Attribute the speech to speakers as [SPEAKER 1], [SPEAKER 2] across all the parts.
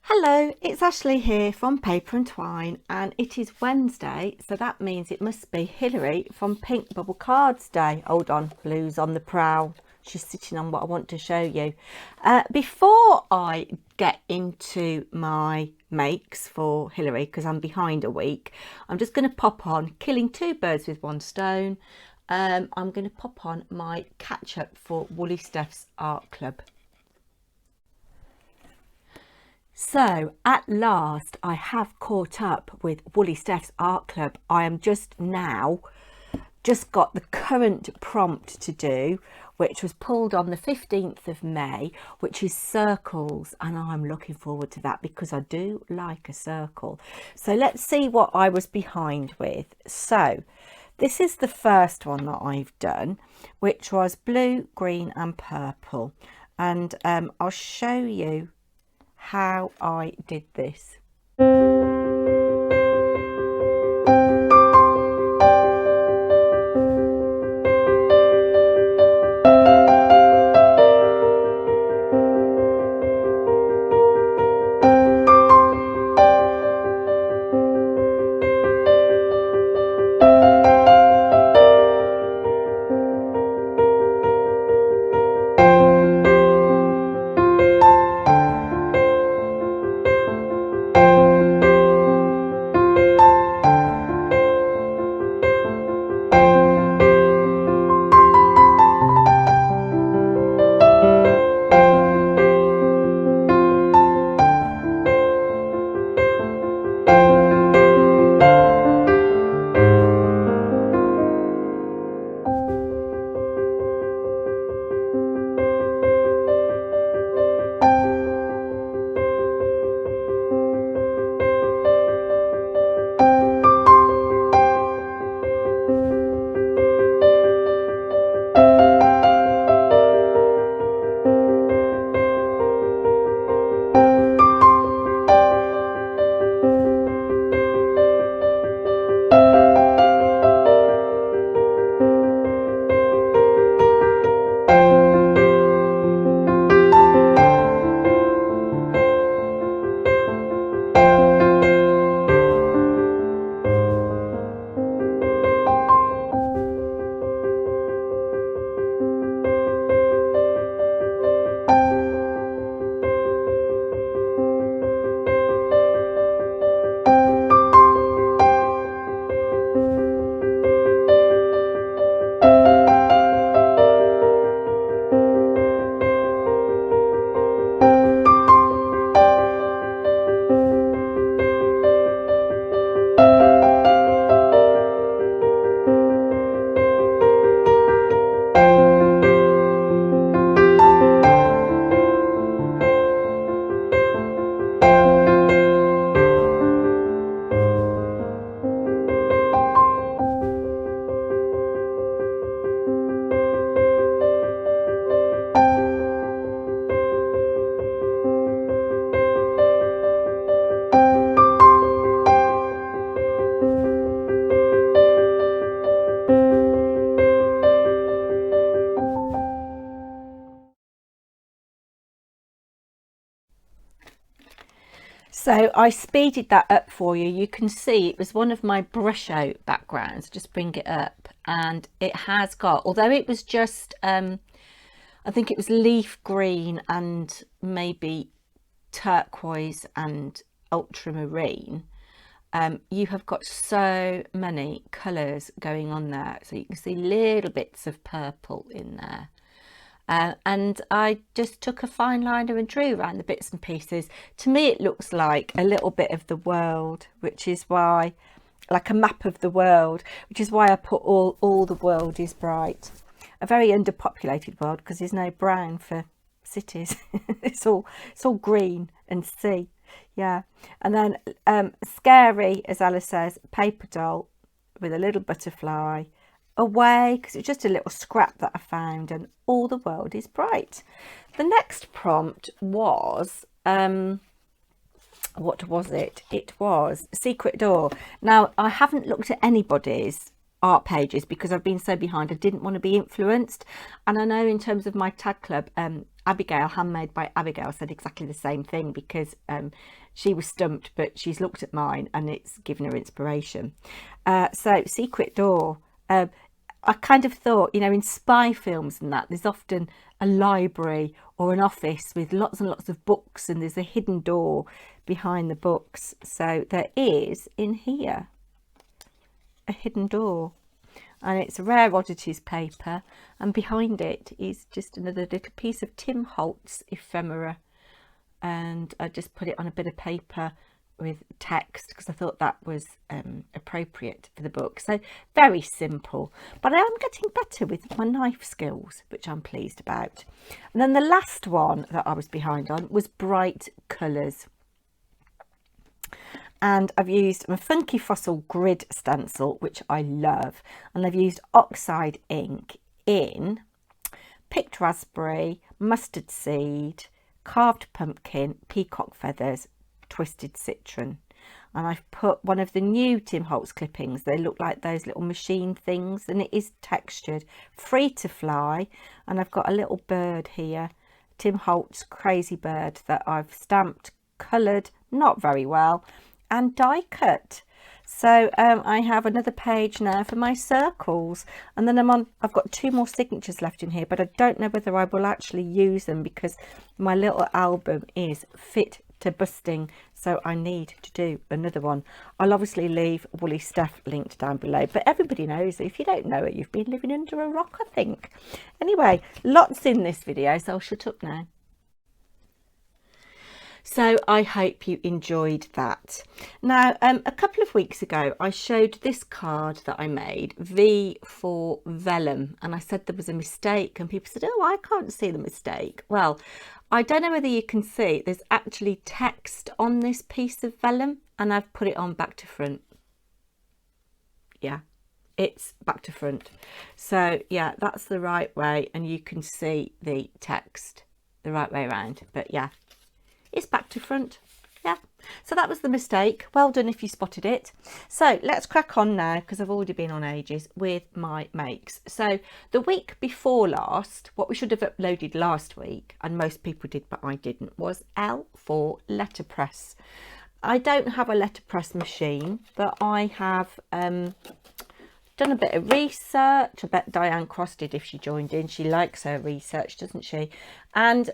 [SPEAKER 1] Hello, it's Ashley here from Paper&Twine, and it is Wednesday, so that means it must be Hilary from Pink Bubble Cards Day. Hold on, Blue's on the prowl. She's sitting on what I want to show you. Before I get into my makes for Hilary, because I'm behind a week, I'm just going to pop on killing two birds with one stone. I'm going to pop on my catch up for woollysteph Art Club. So at last I have caught up with woollysteph Art Club. I am just got the current prompt to do, which was pulled on the 15th of May, which is circles, and I'm looking forward to that because I do like a circle. So let's see what I was behind with. So this is the first one that I've done, which was blue, green and purple, and I'll show you how I did this. So I speeded that up for you. You can see it was one of my brush out backgrounds. Just bring it up, and it has got, although it was just I think it was leaf green and maybe turquoise and ultramarine, you have got so many colours going on there, so you can see little bits of purple in there. And I just took a fine liner and drew around the bits and pieces. To me it looks like a little bit of the world, which is why, like a map of the world, which is why I put all the world is bright. A very underpopulated world because there's no brown for cities. it's all green and sea. Yeah. And then scary, as Alice says, paper doll with a little butterfly away, because it's just a little scrap that I found, and all the world is bright. The next prompt was what was it? It was Secret Door. Now I haven't looked at anybody's art pages because I've been so behind. I didn't want to be influenced, and I know in terms of my tag club Abigail, Handmade by Abigail, said exactly the same thing, because she was stumped, but she's looked at mine and it's given her inspiration. So Secret Door, I kind of thought, you know, in spy films and that, there's often a library or an office with lots and lots of books, and there's a hidden door behind the books. So there is in here a hidden door, and it's a Rare Oddities paper, and behind it is just another little piece of Tim Holtz ephemera, and I just put it on a bit of paper with text because I thought that was appropriate for the book. So very simple, but I am getting better with my knife skills, which I'm pleased about. And then the last one that I was behind on was bright colours, and I've used my Funky Fossil grid stencil, which I love, and I've used oxide ink in picked raspberry, mustard seed, carved pumpkin, peacock feathers, twisted citron, and I've put one of the new Tim Holtz clippings. They look like those little machine things, and it is textured, free to fly, and I've got a little bird here, Tim Holtz crazy bird, that I've stamped, coloured, not very well, and die cut. So I have another page now for my circles, and then I've got 2 more signatures left in here, but I don't know whether I will actually use them because my little album is fit to busting, so I need to do another one. I'll obviously leave Woolly Steph linked down below, but everybody knows it. If you don't know it, you've been living under a rock, I think. Anyway, lots in this video, so I'll shut up now. So I hope you enjoyed that. Now, a couple of weeks ago, I showed this card that I made, V for vellum, and I said there was a mistake, and people said, oh, I can't see the mistake. Well, I don't know whether you can see, there's actually text on this piece of vellum, and I've put it on back to front. Yeah, it's back to front. So yeah, that's the right way, and you can see the text the right way around, but yeah, it's back to front. Yeah, so that was the mistake. Well done if you spotted it. So let's crack on now, because I've already been on ages with my makes. So the week before last, what we should have uploaded last week, and most people did but I didn't, was L for letterpress. I don't have a letterpress machine, but I have done a bit of research. I bet Diane Cross did if she joined in. She likes her research, doesn't she? And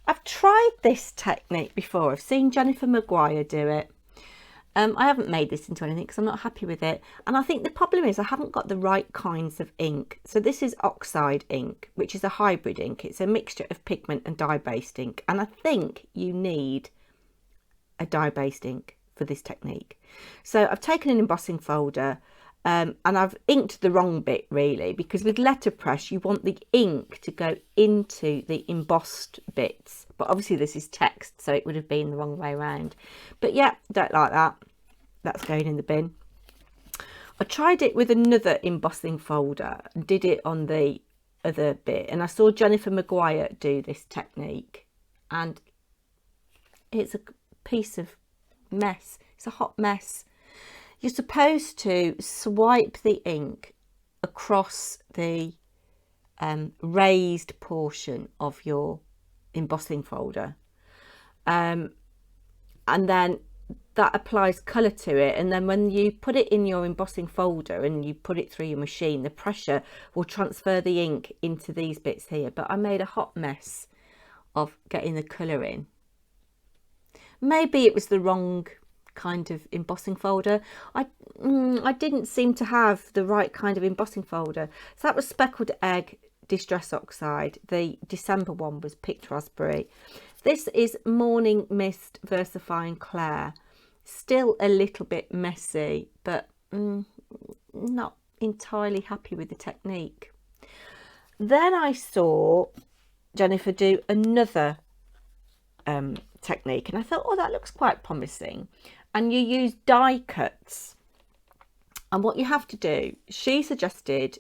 [SPEAKER 1] I've tried this technique before. I've seen Jennifer Maguire do it. I haven't made this into anything because I'm not happy with it. And I think the problem is I haven't got the right kinds of ink. So this is oxide ink, which is a hybrid ink. It's a mixture of pigment and dye-based ink. And I think you need a dye-based ink for this technique. So I've taken an embossing folder, and I've inked the wrong bit really, because with letterpress you want the ink to go into the embossed bits, but obviously this is text, so it would have been the wrong way around. But yeah, don't like that. That's going in the bin. I tried it with another embossing folder and did it on the other bit, and I saw Jennifer Maguire do this technique, and it's a piece of mess. It's a hot mess. You're supposed to swipe the ink across the raised portion of your embossing folder, and then that applies colour to it, and then when you put it in your embossing folder and you put it through your machine, the pressure will transfer the ink into these bits here. But I made a hot mess of getting the colour in. Maybe it was the wrong kind of embossing folder. I didn't seem to have the right kind of embossing folder. So that was Speckled Egg Distress Oxide. The December one was Picked Raspberry. This is Morning Mist Versifying Clair. Still a little bit messy, but not entirely happy with the technique. Then I saw Jennifer do another technique, and I thought, oh, that looks quite promising. And you use die cuts, and what you have to do, she suggested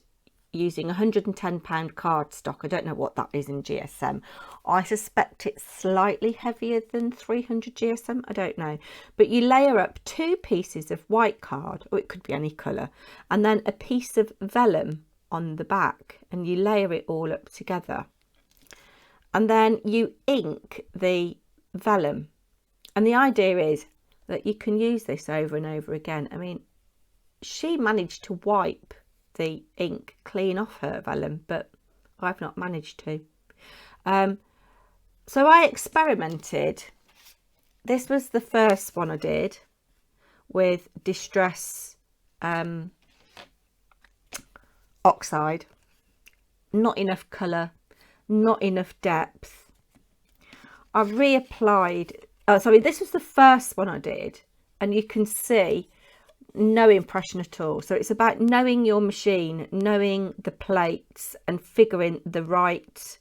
[SPEAKER 1] using 110 pound cardstock. I don't know what that is in GSM. I suspect it's slightly heavier than 300 GSM. I don't know, but you layer up 2 pieces of white card, or it could be any colour, and then a piece of vellum on the back, and you layer it all up together. and then you ink the vellum. And the idea is that you can use this over and over again. I mean, she managed to wipe the ink clean off her vellum, but I've not managed to. So I experimented. This was the first one I did with Distress Oxide. Not enough colour, not enough depth. I reapplied, sorry, this was the first one I did, and you can see no impression at all. So it's about knowing your machine, knowing the plates, and figuring the right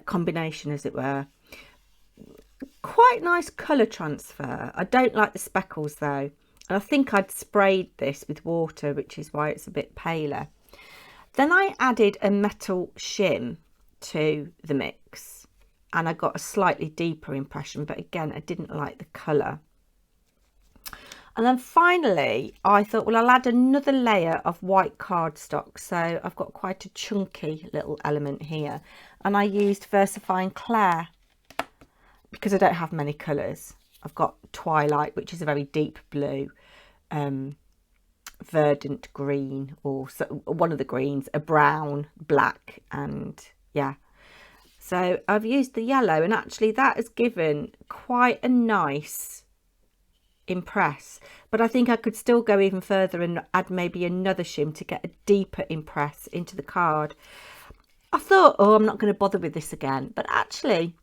[SPEAKER 1] combination, as it were. Quite nice colour transfer. I don't like the speckles though, and I think I'd sprayed this with water, which is why it's a bit paler. Then I added a metal shim to the mix, and I got a slightly deeper impression, but again, I didn't like the colour. And then finally, I thought, well, I'll add another layer of white cardstock. So I've got quite a chunky little element here. And I used VersaFine Clair because I don't have many colours. I've got Twilight, which is a very deep blue, verdant green, or so, one of the greens, a brown, black, and yeah. So I've used the yellow, and actually that has given quite a nice impress, but I think I could still go even further and add maybe another shim to get a deeper impress into the card. I thought, oh, I'm not going to bother with this again, but actually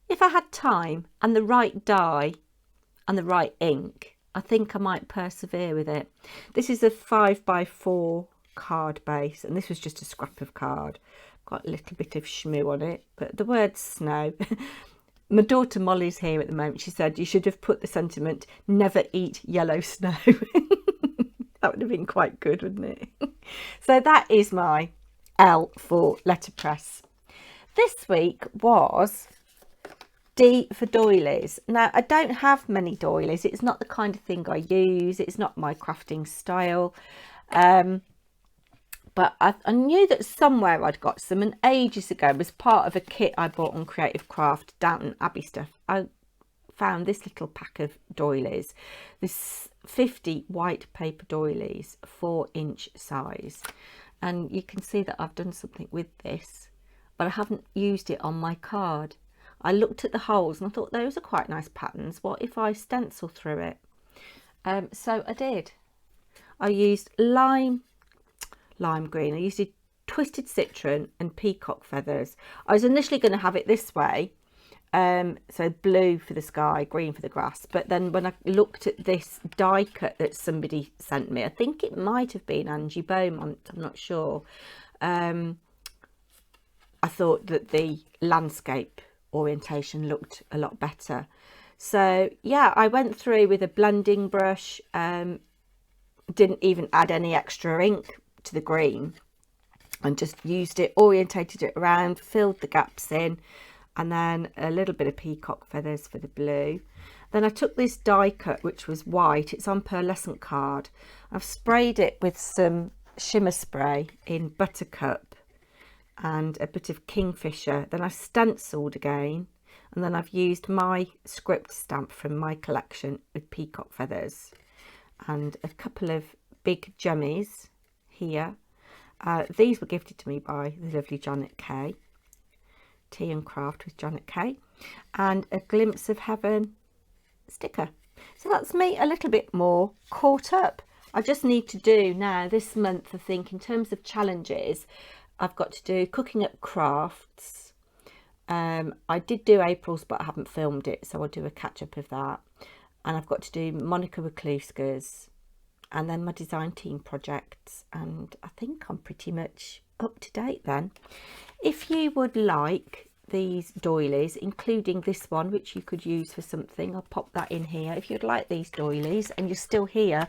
[SPEAKER 1] if I had time and the right dye and the right ink, I think I might persevere with it. This is a 5x4 card base, and this was just a scrap of card. Got a little bit of shmoo on it, but the word snow. My daughter Molly's here at the moment. She said you should have put the sentiment, never eat yellow snow. That would have been quite good, wouldn't it? So that is my L for letterpress. This week was D for doilies. Now, I don't have many doilies. It's not the kind of thing I use. It's not my crafting style. But I knew that somewhere I'd got some, and ages ago, as part of a kit I bought on Creative Craft, Downton Abbey stuff, I found this little pack of doilies, this 50 white paper doilies, 4-inch size. And you can see that I've done something with this, but I haven't used it on my card. I looked at the holes and I thought those are quite nice patterns. What if I stencil through it? So I did. I used lime green. I used a twisted citron and peacock feathers. I was initially going to have it this way, so blue for the sky, green for the grass, but then when I looked at this die cut that somebody sent me, I think it might have been Angie Beaumont, I'm not sure, I thought that the landscape orientation looked a lot better. So yeah, I went through with a blending brush, didn't even add any extra ink to the green, and just used it, orientated it around, filled the gaps in, and then a little bit of peacock feathers for the blue. Then I took this die cut, which was white, it's on pearlescent card. I've sprayed it with some shimmer spray in Buttercup and a bit of Kingfisher. Then I stenciled again, and then I've used my script stamp from my collection with peacock feathers and a couple of big jummies here. These were gifted to me by the lovely Janet Kay, Tea and Craft with Janet Kay, and a Glimpse of Heaven sticker. So that's me a little bit more caught up. I just need to do now this month, I think, in terms of challenges, I've got to do Cooking Up Crafts. I did do April's, but I haven't filmed it, so I'll do a catch up of that. And I've got to do Monica Wachluska's, and then my design team projects, and I think I'm pretty much up to date then. If you would like these doilies, including this one, which you could use for something, I'll pop that in here. If you'd like these doilies and you're still here,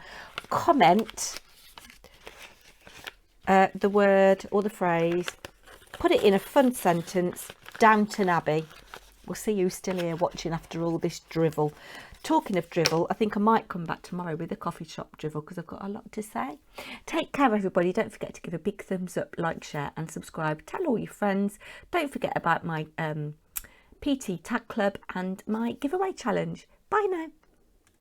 [SPEAKER 1] comment the word or the phrase, put it in a fun sentence, Downton Abbey. We'll see who's still here watching after all this drivel. talking of drivel, I think I might come back tomorrow with a coffee shop drivel because I've got a lot to say. Take care, everybody. Don't forget to give a big thumbs up, like, share and subscribe. Tell all your friends. Don't forget about my PT Tag Club and my giveaway challenge. Bye now.